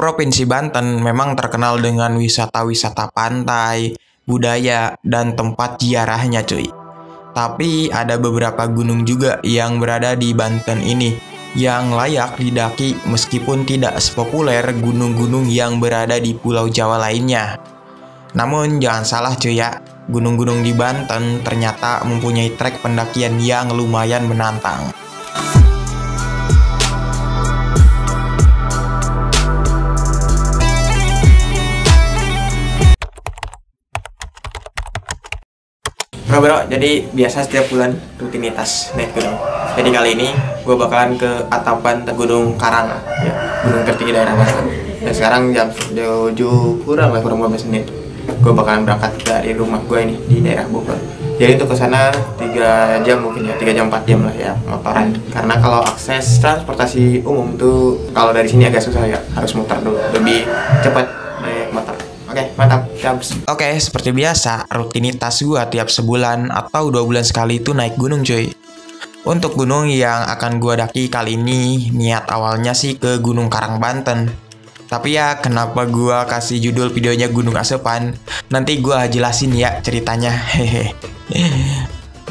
Provinsi Banten memang terkenal dengan wisata-wisata pantai, budaya, dan tempat ziarahnya cuy. Tapi ada beberapa gunung juga yang berada di Banten ini yang layak didaki meskipun tidak sepopuler gunung-gunung yang berada di Pulau Jawa lainnya. Namun jangan salah cuy ya, gunung-gunung di Banten ternyata mempunyai trek pendakian yang lumayan menantang. Bro, jadi biasa setiap bulan rutinitas naik gunung. Jadi kali ini gue bakalan ke Atapan Gunung Karang, ya, gunung tertinggi daerah Banten. Dan sekarang jam 7 kurang 15 menit. Gue bakalan berangkat dari rumah gue ini di daerah Bogor. Jadi untuk ke sana 3 jam mungkin ya, 3 jam 4 jam lah ya motoran. Karena kalau akses transportasi umum tuh kalau dari sini agak susah ya, harus muter dulu. Lebih cepat naik motor. Oke, mantap, jams. Oke, seperti biasa, rutinitas gua tiap sebulan atau 2 bulan sekali itu naik gunung cuy. Untuk gunung yang akan gua daki kali ini, niat awalnya sih ke Gunung Karang Banten. Tapi ya, kenapa gua kasih judul videonya Gunung Asepan? Nanti gua jelasin ya ceritanya. Hehe.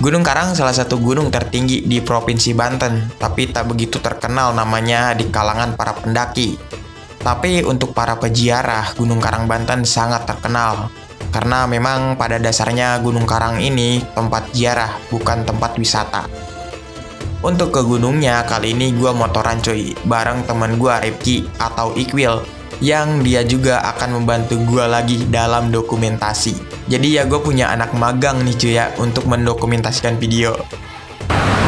Gunung Karang salah satu gunung tertinggi di Provinsi Banten, tapi tak begitu terkenal namanya di kalangan para pendaki. Tapi untuk para peziarah, Gunung Karang Banten sangat terkenal. Karena memang pada dasarnya Gunung Karang ini tempat ziarah, bukan tempat wisata. Untuk ke gunungnya, kali ini gue motoran cuy, bareng temen gue Rifki atau Iqwil, yang dia juga akan membantu gue lagi dalam dokumentasi. Jadi ya gue punya anak magang nih cuy ya, untuk mendokumentasikan video.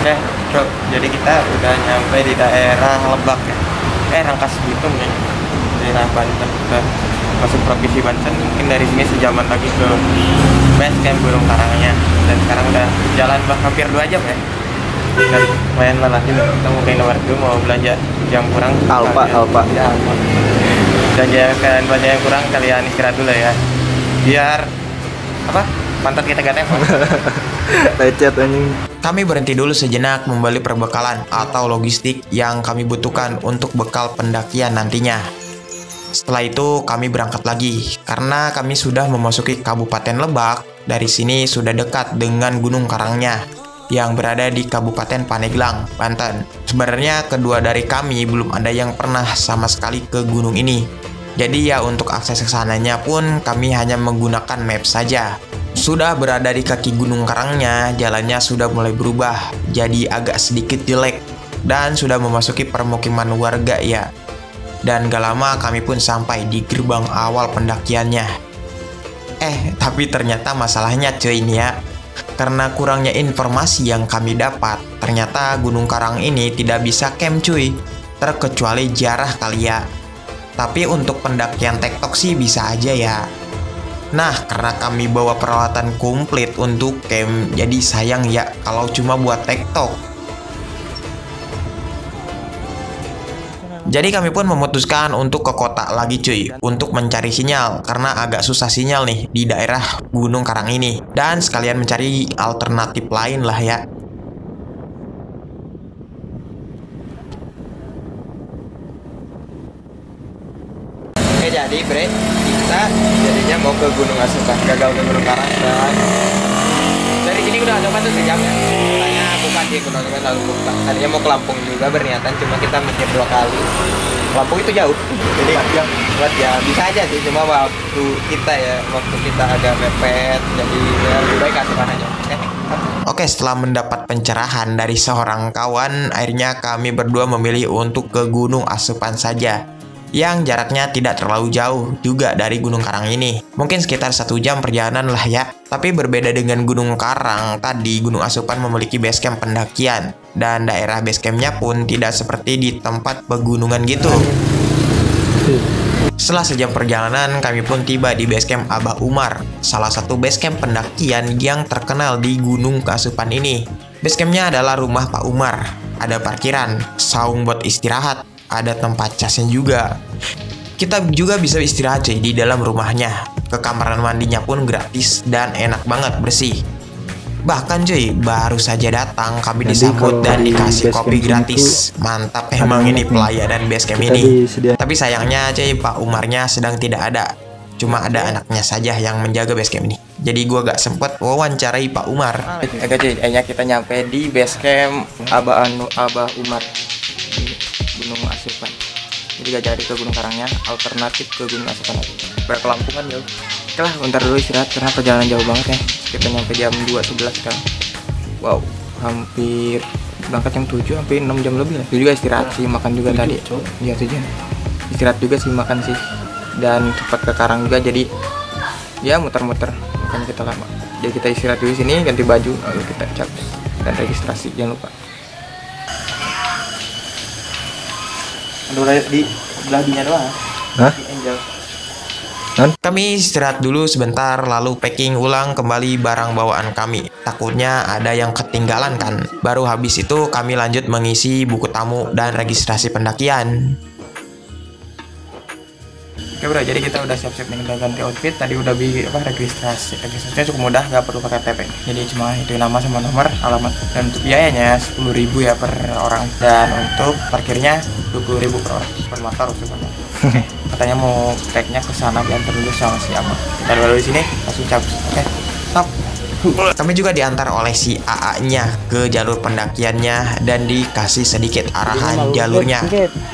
Oke bro, jadi kita udah nyampe di daerah Lebak ya. Rangkas Bitung nih. Daerah Banten ke masuk Provinsi Banten, mungkin dari sini sejaman lagi ke base camp Gunung Karangnya. Dan sekarang udah jalan hampir 2 jam ya. Dan lumayan lelahin, kita mau ke Indomaret dulu, mau belanja yang kurang. Alfa. Ya, Alfa. Dan belanja yang kurang kalian istirahat dulu ya. Biar apa? Pantat kita gak tepok. Lecet anjing. Kami berhenti dulu sejenak membeli perbekalan atau logistik yang kami butuhkan untuk bekal pendakian nantinya. Setelah itu kami berangkat lagi karena kami sudah memasuki Kabupaten Lebak. Dari sini sudah dekat dengan Gunung Karangnya yang berada di Kabupaten Pandeglang, Banten. Sebenarnya kedua dari kami belum ada yang pernah sama sekali ke gunung ini. Jadi ya untuk akses ke sananya pun kami hanya menggunakan map saja. Sudah berada di kaki Gunung Karangnya, jalannya sudah mulai berubah jadi agak sedikit jelek dan sudah memasuki permukiman warga ya. Dan gak lama kami pun sampai di gerbang awal pendakiannya. Tapi ternyata masalahnya cuy ini ya. Karena kurangnya informasi yang kami dapat, ternyata Gunung Karang ini tidak bisa camp cuy. Terkecuali ziarah kali ya. Tapi untuk pendakian tektok sih bisa aja ya. Nah, karena kami bawa peralatan komplit untuk camp, jadi sayang ya kalau cuma buat tektok. Jadi kami pun memutuskan untuk ke kota lagi cuy, untuk mencari sinyal, karena agak susah sinyal nih di daerah Gunung Karang ini. Dan sekalian mencari alternatif lain lah ya. Oke jadi bre, kita jadinya mau ke Gunung Asepan, gagal ke Gunung Karang. Dan dari sini udah ada tuh sejam ya. Bukan di Gunung Asepan lalu buka. Tadinya mau ke Lampung juga berniatan, cuma kita mikir 2 kali. Lampung itu jauh, jadi buat ya bisa aja sih, cuma waktu kita agak mepet, jadi ya, lebih baik Asepan aja. Oke, setelah mendapat pencerahan dari seorang kawan, akhirnya kami berdua memilih untuk ke Gunung Asepan saja, yang jaraknya tidak terlalu jauh juga dari Gunung Karang ini. Mungkin sekitar 1 jam perjalanan lah ya. Tapi berbeda dengan Gunung Karang, tadi Gunung Asepan memiliki basecamp pendakian. Dan daerah basecampnya pun tidak seperti di tempat pegunungan gitu. Setelah sejam perjalanan, kami pun tiba di basecamp Abah Umar, salah satu basecamp pendakian yang terkenal di Gunung Asepan ini. Basecampnya adalah rumah Pak Umar. Ada parkiran, saung buat istirahat, ada tempat casnya juga. Kita juga bisa istirahat cuy di dalam rumahnya. Ke kamar mandinya pun gratis dan enak banget bersih. Bahkan cuy, baru saja datang kami Jadi disambut kalau dan di dikasih base kopi camp gratis. itu Mantap emang ini pelayanan base camp kita ini. disediain. Tapi sayangnya cuy, Pak Umarnya sedang tidak ada. Cuma ada anaknya saja yang menjaga base camp ini. Jadi gua gak sempet wawancarai Pak Umar. Oke cuy, akhirnya kita nyampe di base camp Abah Umar di Gunung Asupan. Jadi gak jadi ke Gunung Karangnya, alternatif ke Gunung Asupan lagi. Berkelampungan jauh. Oke lah, bentar dulu istirahat karena perjalanan jauh banget ya. Kita nyampe jam 2.11 sekarang. Wow, hampir berangkat jam 7, hampir 6 jam lebih lah. Itu juga istirahat sih, makan juga tadi. Iya 7. Istirahat juga sih, makan sih. Dan cepat ke Karang juga, jadi ya muter-muter, makanya kita lama. Jadi kita istirahat dulu sini, ganti baju, lalu kita cabut dan registrasi, jangan lupa. Aduh, di sebelah dunia doang. Hah? Angel. Kami istirahat dulu sebentar, lalu packing ulang kembali barang bawaan kami. Takutnya ada yang ketinggalan kan. Baru habis itu kami lanjut mengisi buku tamu dan registrasi pendakian. Oke bro, jadi kita udah siap-siap nih, udah ganti outfit. Tadi udah registrasinya cukup mudah, nggak perlu pakai KTP. Jadi cuma itu nama sama nomor, alamat. Dan untuk biayanya 10.000 ya per orang. Dan untuk parkirnya 20.000 per orang, per motor sebenarnya. Katanya mau treknya ke sana diantar dulu sama si Abang. Kita dulu di sini langsung cabut. Oke, stop. Kami juga diantar oleh si AA-nya ke jalur pendakiannya dan dikasih sedikit arahan jalurnya.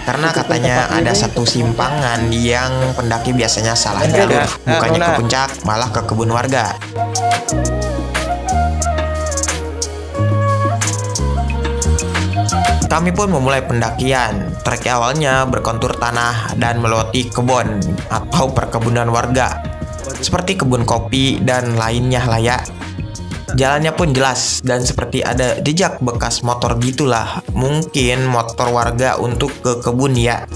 Karena katanya ada satu simpangan yang pendaki biasanya salah jalur, bukannya ke puncak, malah ke kebun warga. Kami pun memulai pendakian. Trek awalnya berkontur tanah dan melewati kebun atau perkebunan warga, seperti kebun kopi dan lainnya lah ya. Jalannya pun jelas dan seperti ada jejak bekas motor gitulah. Mungkin motor warga untuk ke kebun ya.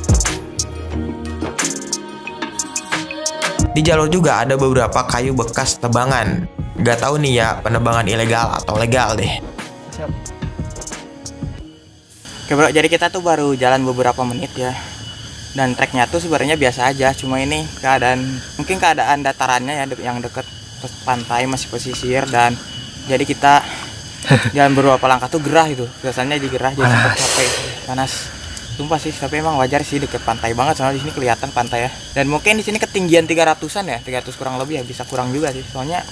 Di jalur juga ada beberapa kayu bekas tebangan. Gak tahu nih ya, penebangan ilegal atau legal deh. Oke bro, jadi kita tuh baru jalan beberapa menit ya. Dan treknya tuh sebenarnya biasa aja, cuma ini mungkin keadaan datarannya ya yang deket pantai masih pesisir, dan jadi kita jalan beberapa langkah tuh gerah itu. Biasanya di gerah jadi capek, panas. Sumpah sih, tapi emang wajar sih, deket pantai banget soalnya di sini kelihatan pantai ya. Dan mungkin di sini ketinggian 300-an ya, 300 kurang lebih ya, bisa kurang juga sih. Soalnya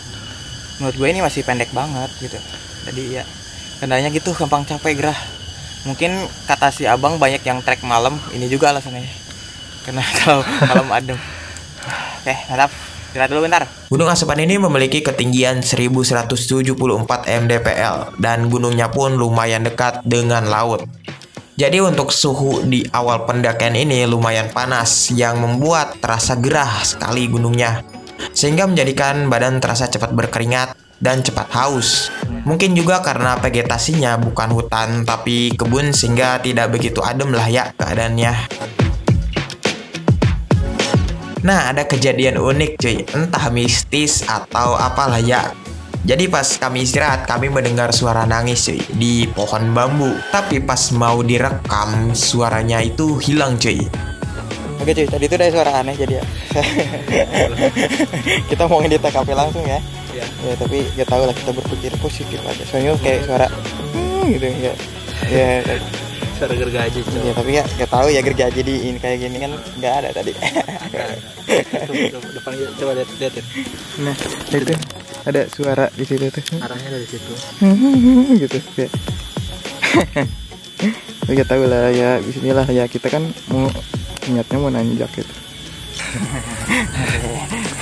menurut gue ini masih pendek banget gitu. Jadi ya kendalanya gitu, gampang capek, gerah. Mungkin kata si Abang banyak yang trek malam, ini juga alasannya. Karena kalau malam adem. Oke, mantap. Istirahat dulu bentar. Gunung Asupan ini memiliki ketinggian 1174 mdpl dan gunungnya pun lumayan dekat dengan laut. Jadi untuk suhu di awal pendakian ini lumayan panas yang membuat terasa gerah sekali gunungnya, sehingga menjadikan badan terasa cepat berkeringat dan cepat haus. Mungkin juga karena vegetasinya bukan hutan tapi kebun, sehingga tidak begitu adem lah ya keadaannya. Nah, ada kejadian unik cuy, entah mistis atau apalah ya. Jadi pas kami istirahat, kami mendengar suara nangis cuy di pohon bambu. Tapi pas mau direkam, suaranya itu hilang cuy. Oke cuy, tadi itu ada suara aneh jadi ya. Kita mau di TKP langsung ya. Ya tapi gak tahu lah, kita berpikir positif aja. Soalnya kayak suara gitu ya. Ya. Suara gergaji cuy. Ya tapi ya gak tahu ya, gergaji di ini kayak gini kan nggak ada tadi. Depan coba lihat. Nah, itu ada suara di situ tuh. Arahnya dari situ. Gitu kayak. Gak tahu lah ya, bismillah ya, kita kan mau niatnya mau nanjak gitu.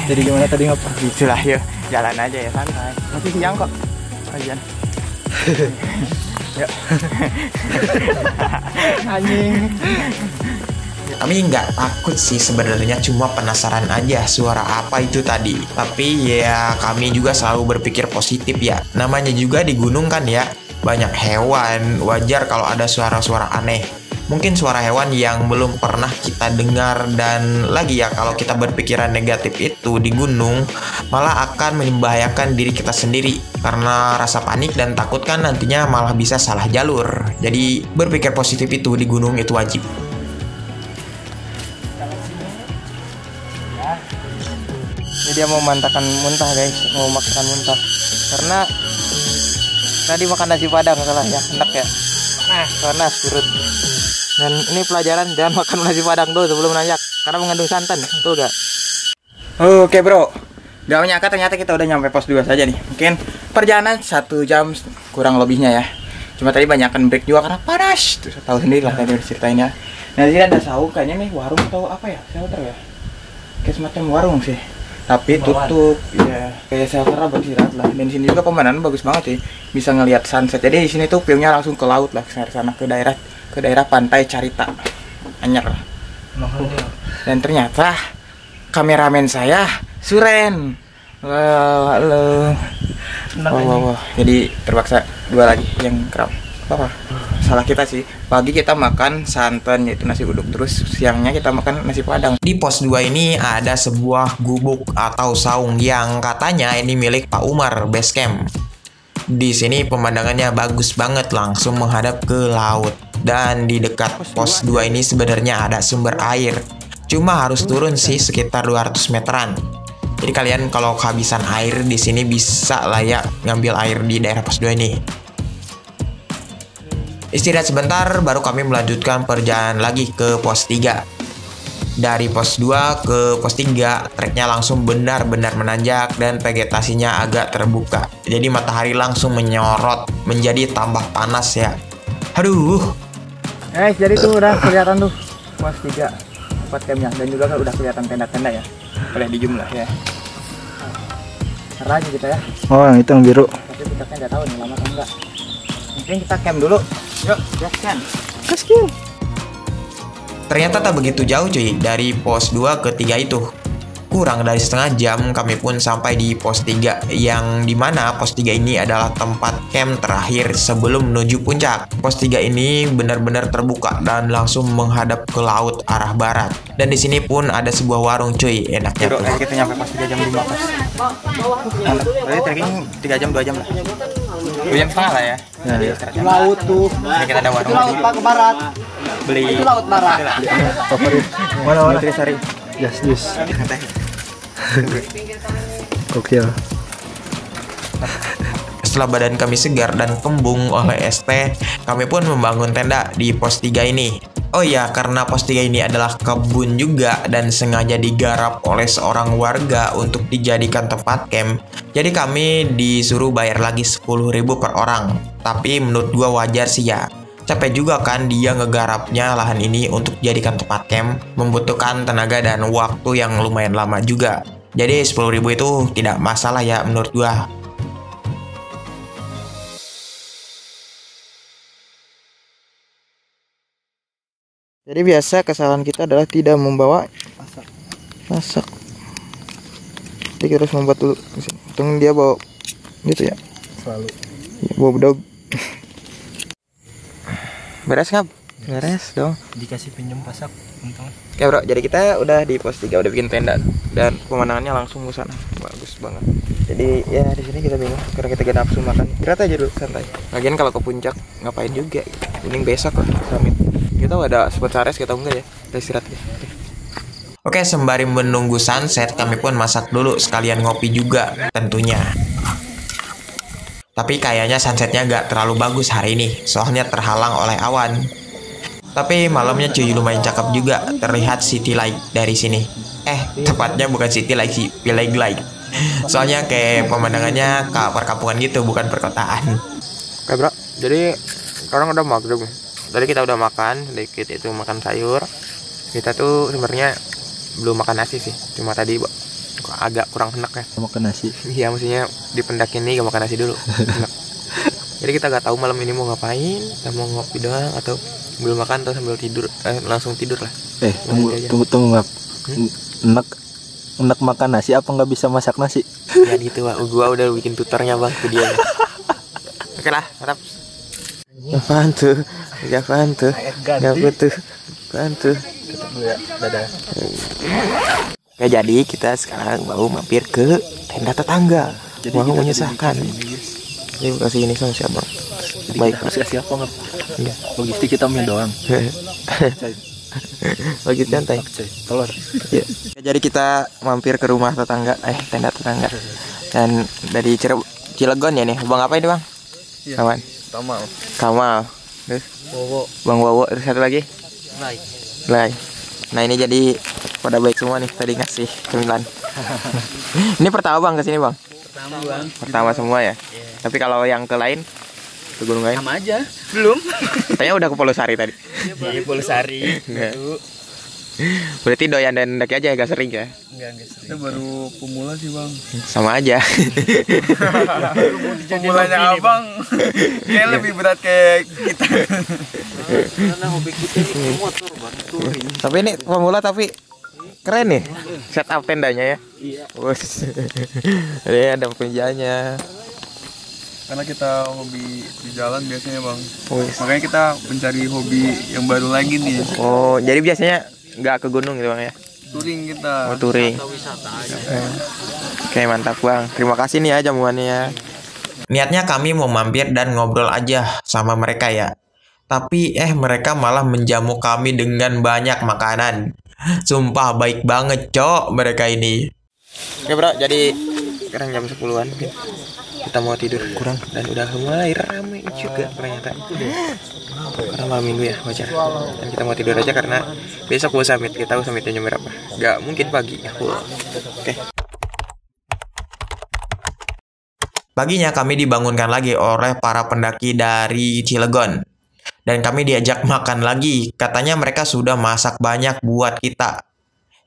Jadi gimana tadi ngapa? Itulah yuk, jalan aja ya santai. Masih siang kok. Ajan. Yuk. Anjing. Kami nggak takut sih sebenarnya, cuma penasaran aja suara apa itu tadi. Tapi ya kami juga selalu berpikir positif ya. Namanya juga di gunung kan ya, banyak hewan, wajar kalau ada suara-suara aneh. Mungkin suara hewan yang belum pernah kita dengar, dan lagi ya kalau kita berpikiran negatif itu di gunung malah akan membahayakan diri kita sendiri karena rasa panik dan takut kan nantinya malah bisa salah jalur. Jadi berpikir positif itu di gunung itu wajib. Jadi dia mau mantakan muntah guys, mau makan muntah karena Tadi makan nasi padang salah ya, enak ya. Nah, panas perut. Dan ini pelajaran jangan makan nasi padang dulu sebelum nanjak karena mengandung santan, betul gak? Oke bro, gak menyangka ternyata kita udah nyampe pos 2 saja nih. Mungkin perjalanan 1 jam kurang lebihnya ya. Cuma tadi banyakan break juga karena panas. Tuh tahu sendiri lah tadi ceritain ya. Nah di sini ada saung kayaknya nih, warung atau apa ya? Shelter ya? Kayak semacam warung sih. Tapi tutup ya. Kayak shelter lah buat istirahat lah. Dan di sini juga pemandangan bagus banget sih. Bisa ngelihat sunset. Jadi di sini tuh view-nya langsung ke laut lah, ke sana ke daerah pantai Carita. Anyar lah. Dan ternyata kameramen saya Suren. Halo. Wow. Jadi terpaksa 2 lagi yang kerap. Apa? Salah kita sih. Pagi kita makan santan yaitu nasi uduk, terus siangnya kita makan nasi padang. Di pos 2 ini ada sebuah gubuk atau saung yang katanya ini milik Pak Umar Base Camp. Di sini pemandangannya bagus banget, langsung menghadap ke laut. Dan di dekat pos 2 ini sebenarnya ada sumber air. Cuma harus turun sih sekitar 200 meteran. Jadi kalian kalau kehabisan air di sini bisa lah ya ngambil air di daerah pos 2 ini. Istirahat sebentar baru kami melanjutkan perjalanan lagi ke pos 3. Dari pos 2 ke pos 3 treknya langsung benar-benar menanjak dan vegetasinya agak terbuka. Jadi matahari langsung menyorot menjadi tambah panas ya. Aduh. Jadi tuh udah kelihatan tuh pos 3 tempat campnya dan juga kan udah kelihatan tenda-tenda ya. Boleh dijumlah ya. Ntar aja kita ya. Oh yang itu yang biru. Tapi puncaknya nggak tahu nih lama atau enggak. Mungkin kita camp dulu. Yuk, gaskan. Ternyata tak begitu jauh cuy dari pos 2 ke 3 itu. Kurang dari setengah jam kami pun sampai di pos 3 yang dimana pos 3 ini adalah tempat camp terakhir sebelum menuju puncak. Pos 3 ini benar-benar terbuka dan langsung menghadap ke laut arah barat. Dan di sini pun ada sebuah warung cuy, enaknya tuh. Kita nyampe pos 3 jam 5 pas. Berarti trekking 3 jam 2 jam lah. 2 jam setengah lah ya. Laut tuh. Jadi kita ada warung Laut Pak ke barat. beli Itu laut barat. favorit. Mana Nutrisari. Jus. Gokil. Setelah badan kami segar dan kembung oleh es teh, kami pun membangun tenda di pos 3 ini. Oh ya, karena pos 3 ini adalah kebun juga dan sengaja digarap oleh seorang warga untuk dijadikan tempat camp. Jadi kami disuruh bayar lagi 10.000 per orang. Tapi menurut gua wajar sih ya. Capek juga kan dia ngegarapnya lahan ini untuk dijadikan tempat camp, membutuhkan tenaga dan waktu yang lumayan lama juga. Jadi 10.000 itu tidak masalah ya menurut gua. Jadi biasa kesalahan kita adalah tidak membawa masak. Jadi kita harus membuat dulu. Untung dia bawa gitu ya. Selalu. Ya, bawa bedog. Beres ngap? Beres dong. Dikasih pinjam pasak untung. Oke bro, jadi kita udah di pos 3, udah bikin tenda dan pemandangannya langsung ke sana. Bagus banget. Jadi ya di sini kita bingung karena kita gak nafsu makan. Berat aja dulu santai. Lagian kalau ke puncak ngapain juga? Mending besok lah summit. Kita ada spot sares kita enggak ya? Kita istirahat ya. Oke, sembari menunggu sunset, kami pun masak dulu sekalian ngopi juga tentunya. Tapi kayaknya sunsetnya gak terlalu bagus hari ini, soalnya terhalang oleh awan. Tapi malamnya cuy lumayan cakep juga, terlihat city light dari sini. Tepatnya bukan city light sih, village light. Soalnya kayak pemandangannya ke perkampungan gitu, bukan perkotaan. Oke bro, jadi sekarang udah maghrib. Tadi kita udah makan, sedikit itu makan sayur. Kita tuh sebenarnya belum makan nasi sih, cuma tadi agak kurang enak ya. Makan nasi. Iya, maksudnya di pendakian ini gak makan nasi dulu. Enak. Jadi kita gak tahu malam ini mau ngapain, kita mau ngopi doang atau belum makan atau sambil tidur, langsung tidur lah. Tunggu ngap. Enak makan nasi apa nggak bisa masak nasi? Ya gitu Pak, gua udah bikin tutornya Bang ke dia. Oke lah, harap. Apaan tuh? Apaan tuh? Gak tuh. Apaan tuh? Dadah. Ya jadi kita sekarang mau mampir ke tenda tetangga. Jadi mau kita menyusahkan. Jadi kasih ini sama siapa? Baik. Harus kasih apa nggak? Iya. Logistik kita mie doang. Lagi santai. Telur. Ya. Jadi kita mampir ke rumah tetangga, tenda tetangga. Dan dari Cilegon ya nih, Bang apa ini Bang? Kawan. Kamal. Terus Bang Wowo, terus satu lagi? Lai. Nah ini jadi pada baik semua nih tadi ngasih cemilan. Ini pertama Bang kesini Bang? Pertama semua ya? Tapi kalau yang ke lain? Ke gunung lain? Sama aja. Belum. Katanya udah ke Polosari tadi. Iya, Polosari. Berarti doyan dan daki aja agak sering ya? Enggak sering. Kita baru pemula sih Bang. Sama aja. Pemulanya Abang kayak lebih berat kayak kita. Karena hobi kita ini motor Bang, touring. Tapi ini pemula tapi keren nih setup tendanya ya. Iya. Wes. Ini ada penjanya. Karena kita hobi di jalan biasanya Bang. Wes. Makanya kita mencari hobi yang baru lagi nih. Oh, jadi biasanya nggak ke gunung gitu Bang ya? Touring kita. Oh, touring. Wisata aja. Oke, mantap Bang. Terima kasih nih ya jamuannya. Niatnya kami mau mampir dan ngobrol aja sama mereka ya. Tapi mereka malah menjamu kami dengan banyak makanan. Sumpah baik banget cok mereka ini. Oke bro, jadi sekarang jam 10-an kita mau tidur kurang dan udah mulai ramai juga ternyata. Karena malam minggu ya wajar. Dan kita mau tidur aja karena besok mau summit. Kita tahu summitnya jam berapa? Gak mungkin pagi. Oke. Paginya kami dibangunkan lagi oleh para pendaki dari Cilegon. Dan kami diajak makan lagi. Katanya mereka sudah masak banyak buat kita.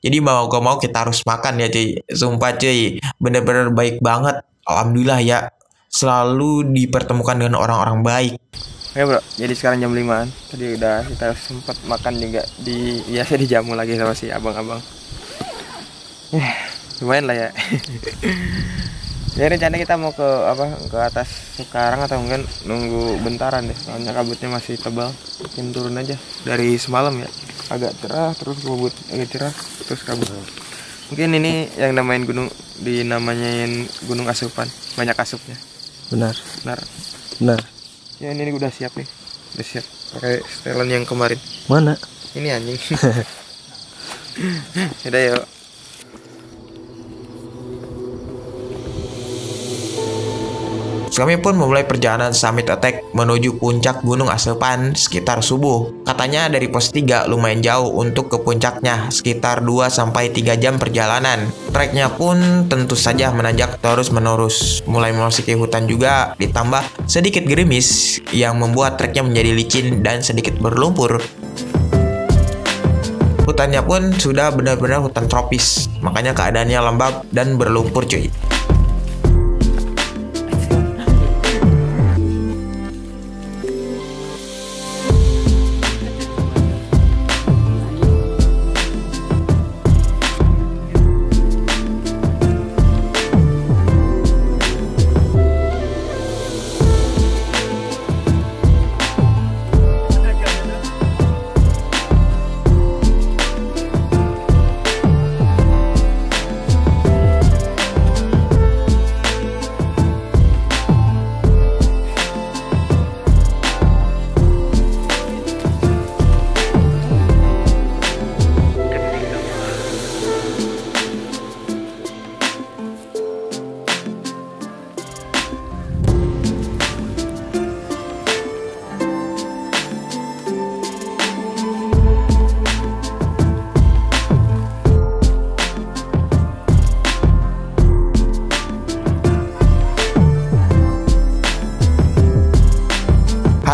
Jadi mau gak mau kita harus makan ya cuy. Sumpah cuy, bener-bener baik banget. Alhamdulillah ya. Selalu dipertemukan dengan orang-orang baik. Oke bro, jadi sekarang jam 5-an. Tadi udah kita sempat makan juga biasa dijamu lagi sama si abang-abang. Lumayan lah ya. Jadi rencana kita mau ke atas sekarang atau mungkin nunggu bentaran deh. Soalnya kabutnya masih tebal. Mungkin turun aja dari semalam ya. Agak cerah terus kabut, agak cerah terus kabut. Mungkin ini yang dinamain gunung asupan, banyak asupnya. Benar. Ya ini udah siap nih. Udah siap pakai setelan yang kemarin. Mana? Ini anjing. Udah yuk. Kami pun memulai perjalanan summit attack menuju puncak Gunung Asepan sekitar subuh. Katanya dari pos 3 lumayan jauh untuk ke puncaknya, sekitar 2-3 jam perjalanan. Treknya pun tentu saja menanjak terus-menerus. Mulai memasuki hutan juga, ditambah sedikit gerimis yang membuat treknya menjadi licin dan sedikit berlumpur. Hutannya pun sudah benar-benar hutan tropis, makanya keadaannya lembab dan berlumpur cuy.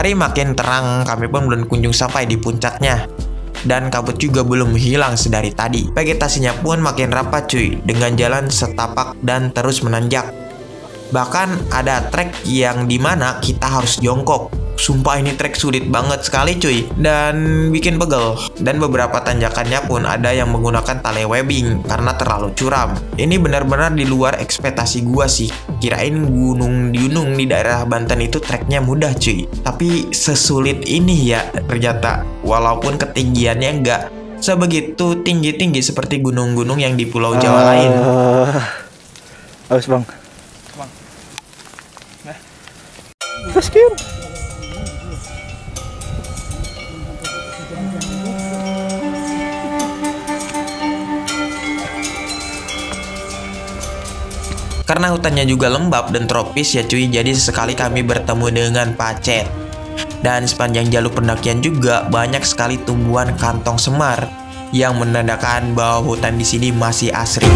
Hari makin terang, kami pun belum kunjung sampai di puncaknya. Dan kabut juga belum hilang sedari tadi. Vegetasinya pun makin rapat cuy, dengan jalan setapak dan terus menanjak. Bahkan ada trek yang dimana kita harus jongkok. Sumpah ini trek sulit banget sekali cuy, dan bikin pegel. Dan beberapa tanjakannya pun ada yang menggunakan tali webbing karena terlalu curam. Ini benar-benar di luar ekspektasi gua sih. Kirain gunung di daerah Banten itu treknya mudah cuy, tapi sesulit ini ya ternyata. Walaupun ketinggiannya nggak sebegitu tinggi-tinggi seperti gunung-gunung yang di Pulau Jawa lain. Aus bang. Sekian. Karena hutannya juga lembab dan tropis ya cuy, jadi sesekali kami bertemu dengan pacet. Dan sepanjang jalur pendakian juga banyak sekali tumbuhan kantong semar yang menandakan bahwa hutan di sini masih asri.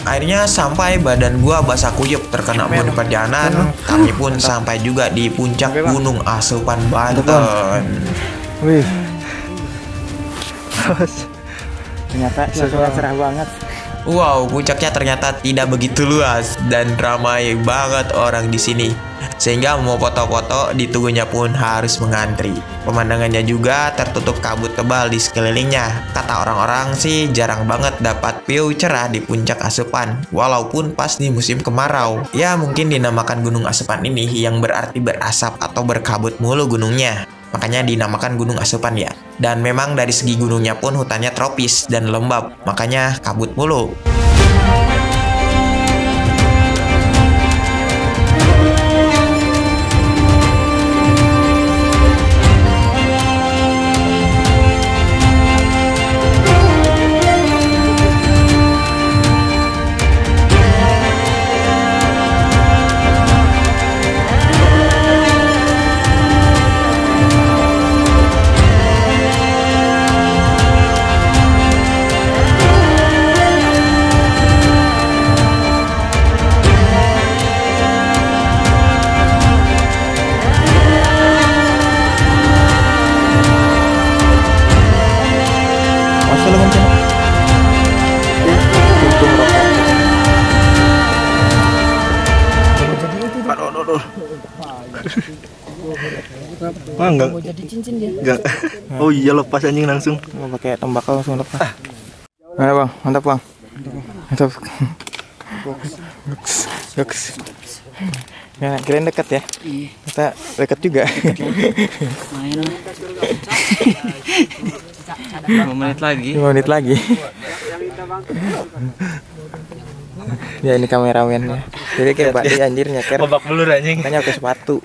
Akhirnya sampai badan gua basah kuyup terkena embun di perjalanan. Kami pun sampai juga di puncak Gunung Asupan Banten. Wih. Ternyata suasana cerah banget. Wow, puncaknya ternyata tidak begitu luas dan ramai banget orang di sini. Sehingga mau foto-foto di tugunya pun harus mengantri. Pemandangannya juga tertutup kabut tebal di sekelilingnya. Kata orang-orang sih jarang banget dapat view cerah di puncak Asupan, walaupun pas di musim kemarau. Ya mungkin dinamakan Gunung Asupan ini yang berarti berasap atau berkabut mulu gunungnya. Makanya dinamakan Gunung Asupan ya. Dan memang dari segi gunungnya pun hutannya tropis dan lembab, makanya kabut mulu. Wah, enggak. Mau jadi cincin dia. Enggak. Oh iya, lepas anjing langsung. Mau pakai tembakau langsung lepas. Ayo bang, mantap bang. Mantap. Yoks. Ya, kirain dekat ya. Kita dekat juga. Main lah. 5 menit lagi. 5 menit lagi. Ya ini kameramennya. Jadi kayak Pak Di anjir nyeker. Babak belur anjing. Makanya pakai sepatu.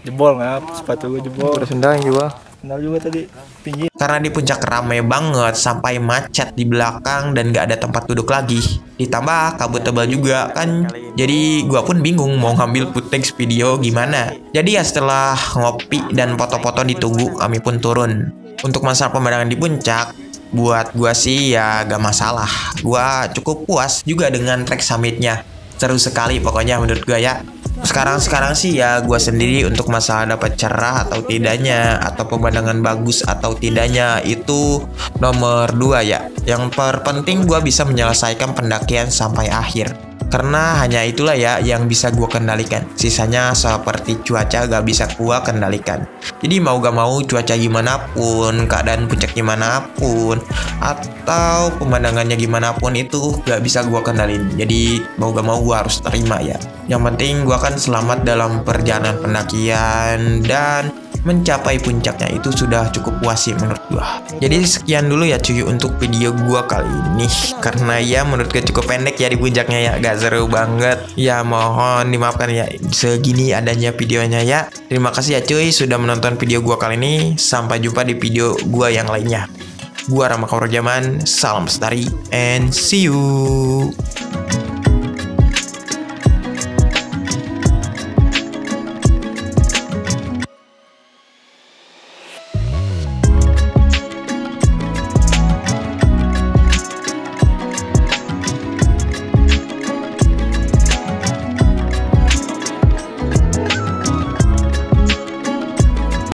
Jebol ngap, sepatu gue jebol. Terus sendal juga. Sendal juga tadi pinggir. Karena di puncak ramai banget sampai macet di belakang dan gak ada tempat duduk lagi. Ditambah kabut tebal juga kan. Jadi gua pun bingung mau ngambil footage video gimana. Jadi ya setelah ngopi dan foto-foto di Tugu, kami pun turun. Untuk masalah pemandangan di puncak, buat gua sih ya gak masalah. Gua cukup puas juga dengan trek summitnya. Seru sekali pokoknya menurut gua ya. Sekarang sih ya gua sendiri untuk masalah dapat cerah atau tidaknya, atau pemandangan bagus atau tidaknya, itu nomor 2 ya. Yang terpenting gua bisa menyelesaikan pendakian sampai akhir. Karena hanya itulah ya yang bisa gua kendalikan. Sisanya seperti cuaca gak bisa gua kendalikan. Jadi mau gak mau cuaca gimana pun, keadaan puncak gimana pun, atau pemandangannya gimana pun itu gak bisa gua kendalin. Jadi mau gak mau gua harus terima ya. Yang penting gua kan selamat dalam perjalanan pendakian dan mencapai puncaknya, itu sudah cukup puas sih menurut gua. Jadi sekian dulu ya cuy untuk video gua kali ini. Karena ya menurut gua cukup pendek ya di puncaknya ya, gak seru banget. Ya mohon dimaafkan ya segini adanya videonya ya. Terima kasih ya cuy sudah menonton video gua kali ini. Sampai jumpa di video gua yang lainnya. Gua Rama Kaurajaman, salam lestari and see you.